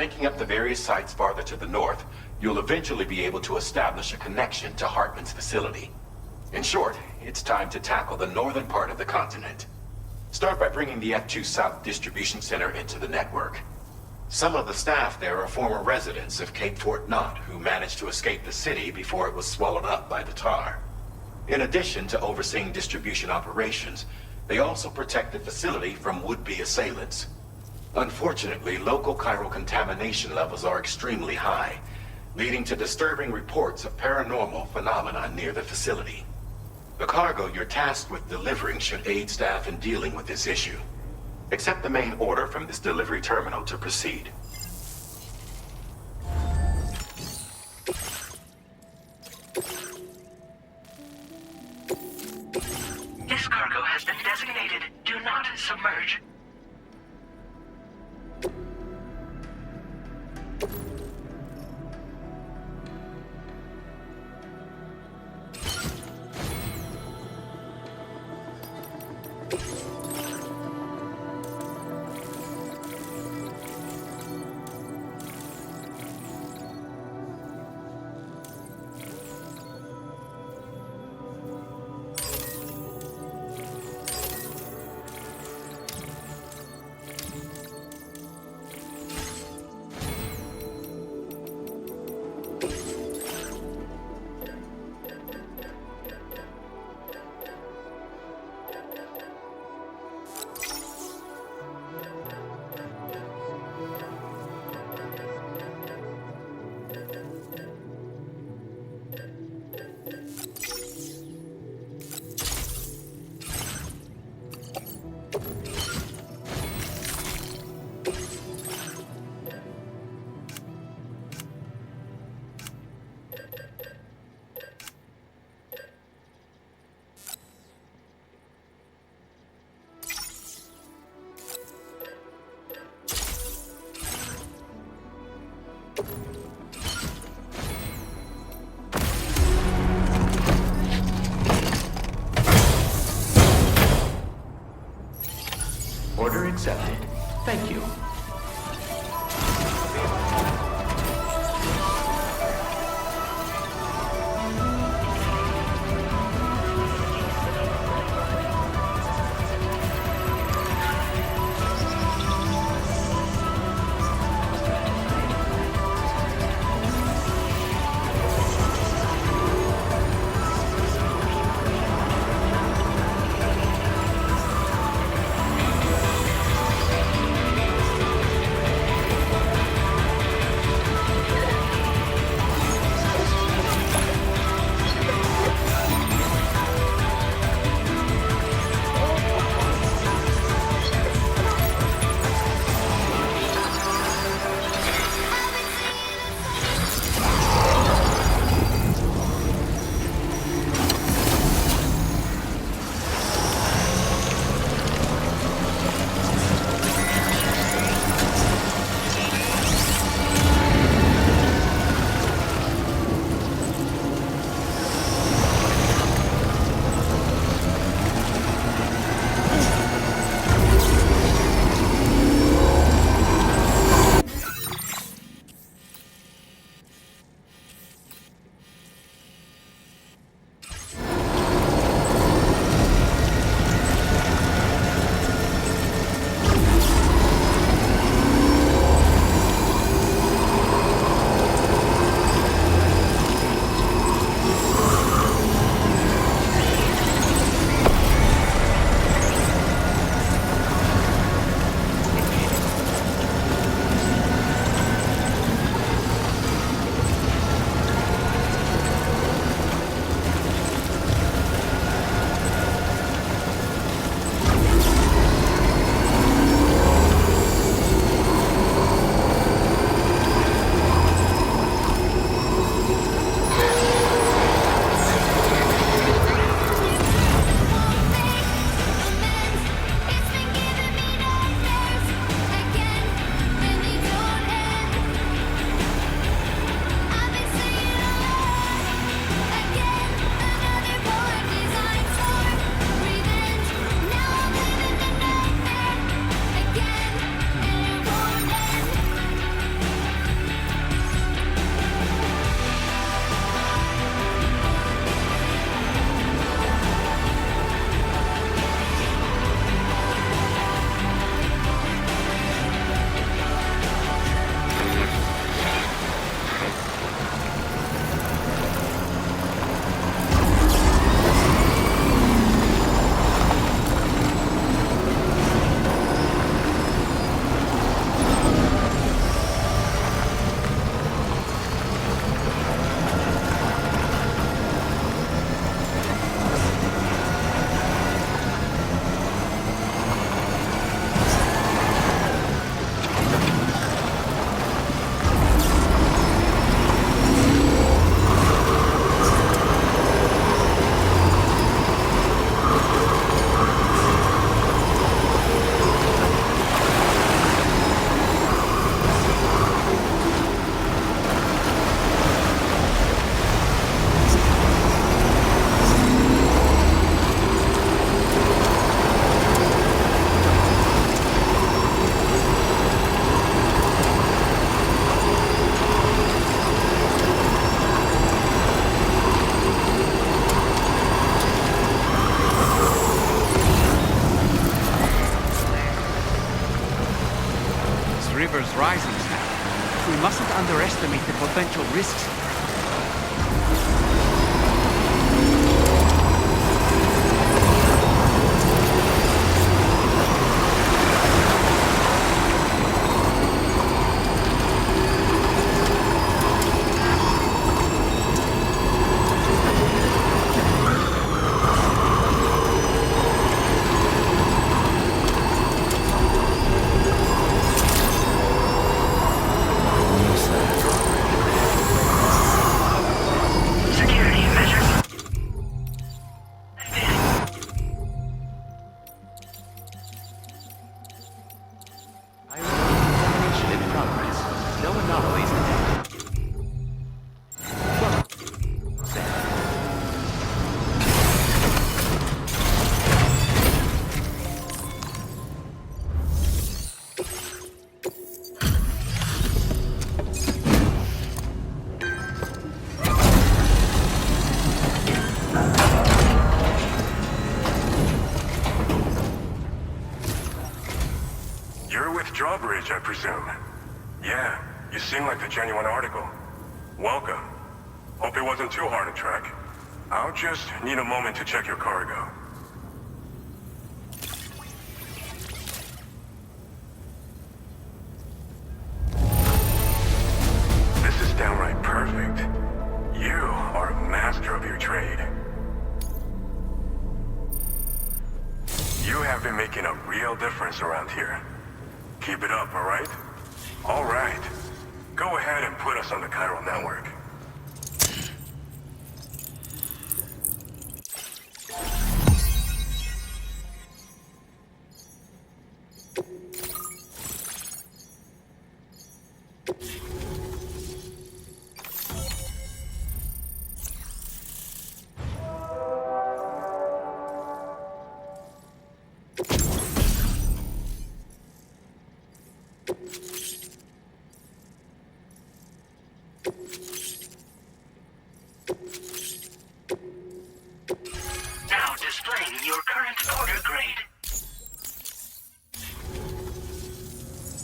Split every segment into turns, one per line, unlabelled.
linking up the various sites farther to the north, you'll eventually be able to establish a connection to Hartman's facility. In short, it's time to tackle the northern part of the continent. Start by bringing the F2 South Distribution Center into the network. Some of the staff there are former residents of Cape Fort Knott who managed to escape the city before it was swallowed up by the tar. In addition to overseeing distribution operations, they also protect the facility from would-be assailants. Unfortunately, local chiral contamination levels are extremely high, leading to disturbing reports of paranormal phenomena near the facility. The cargo you're tasked with delivering should aid staff in dealing with this issue. Accept the main order from this delivery terminal to proceed.
This cargo has been designated Do Not Submerge.
Order accepted. Thank you. underestimate the potential risks.
Security measures.
Examination in progress. No anomalies detected. Welcome, Sam.
You're with Drawbridge, I presume. Yeah, you seem like a genuine article. Welcome. Hope it wasn't too hard to track. I'll just need a moment to check your cargo. This is downright perfect. You are a master of your trade. You have been making a real difference around here. Keep it up, all right? All right. Go ahead and put us on the chiral network.
Now displaying your current order grade.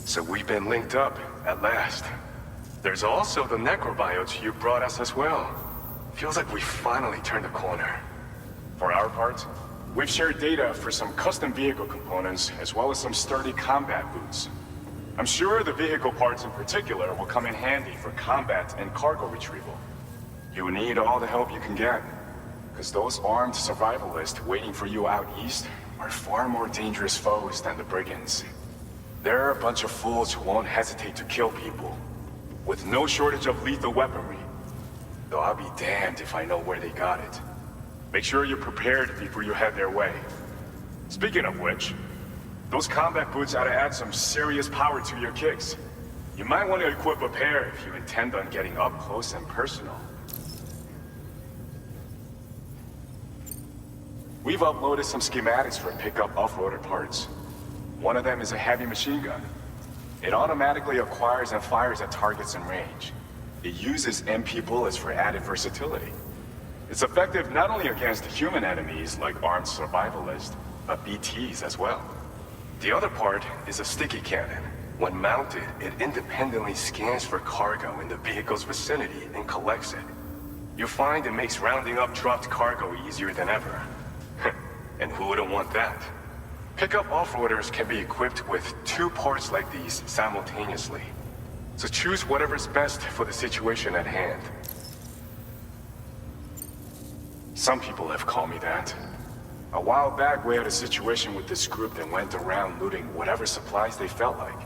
So we've been linked up, at last. There's also the necrobiotes you brought us as well. Feels like we finally turned a corner.
For our part, we've shared data for some custom vehicle components, as well as some sturdy combat boots. I'm sure the vehicle parts in particular will come in handy for combat and cargo retrieval. You need all the help you can get, because those armed survivalists waiting for you out east are far more dangerous foes than the brigands. They're a bunch of fools who won't hesitate to kill people, with no shortage of lethal weaponry. Though I'll be damned if I know where they got it. Make sure you're prepared before you head their way. Speaking of which, those combat boots ought to add some serious power to your kicks. You might want to equip a pair if you intend on getting up close and personal. We've uploaded some schematics for pickup off-roader parts. One of them is a heavy machine gun. It automatically acquires and fires at targets in range. It uses MP bullets for added versatility. It's effective not only against human enemies like armed survivalists, but BTs as well. The other part is a sticky cannon. When mounted, it independently scans for cargo in the vehicle's vicinity and collects it. You'll find it makes rounding up dropped cargo easier than ever. And who wouldn't want that? Pickup off-roaders can be equipped with 2 parts like these simultaneously. So choose whatever's best for the situation at hand. Some people have called me that. A while back, we had a situation with this group that went around looting whatever supplies they felt like.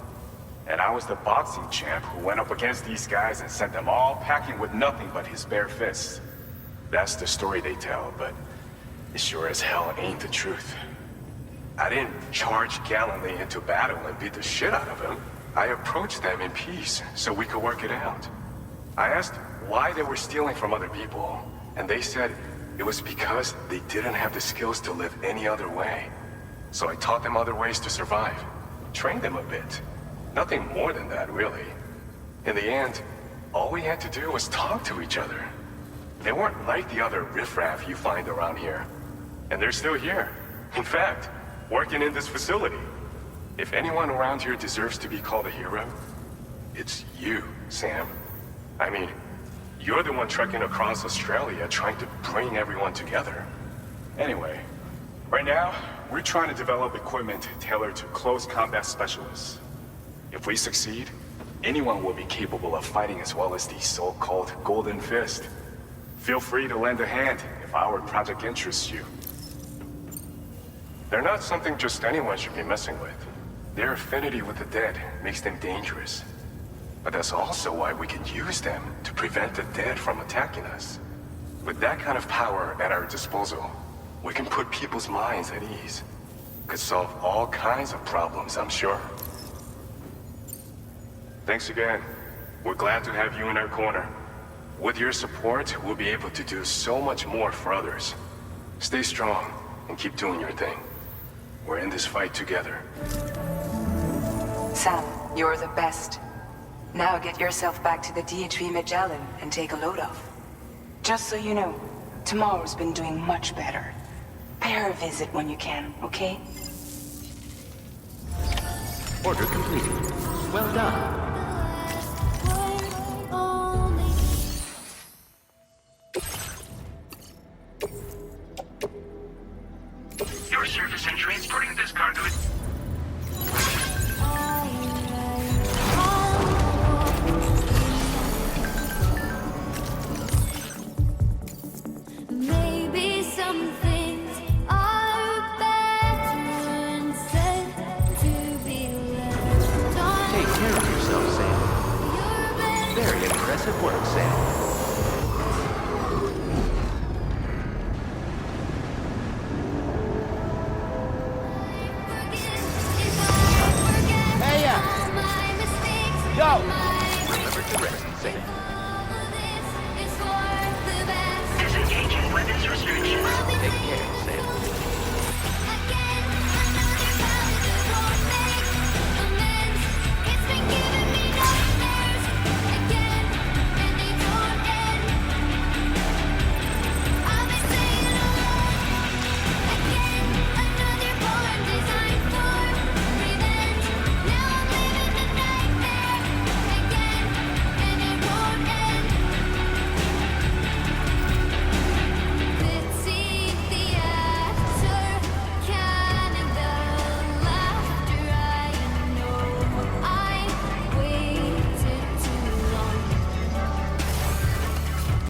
And I was the boxing champ who went up against these guys and sent them all packing with nothing but his bare fists. That's the story they tell, but it sure as hell ain't the truth. I didn't charge gallantly into battle and beat the shit out of them. I approached them in peace so we could work it out. I asked why they were stealing from other people, and they said it was because they didn't have the skills to live any other way. So I taught them other ways to survive, trained them a bit. Nothing more than that, really. In the end, all we had to do was talk to each other. They weren't like the other riffraff you find around here. And they're still here. In fact, working in this facility. If anyone around here deserves to be called a hero, it's you, Sam. I mean, you're the one trekking across Australia trying to bring everyone together. Anyway, right now, we're trying to develop equipment tailored to close combat specialists. If we succeed, anyone will be capable of fighting as well as the so-called Golden Fist. Feel free to lend a hand if our project interests you. They're not something just anyone should be messing with. Their affinity with the dead makes them dangerous. But that's also why we can use them to prevent the dead from attacking us. With that kind of power at our disposal, we can put people's minds at ease. Could solve all kinds of problems, I'm sure. Thanks again. We're glad to have you in our corner. With your support, we'll be able to do so much more for others. Stay strong and keep doing your thing. We're in this fight together.
Sam, you're the best. Now get yourself back to the DHV Magellan and take a load off. Just so you know, tomorrow's been doing much better. Pay her a visit when you can, okay?
Order completed. Well done.
Your service in transporting this cargo is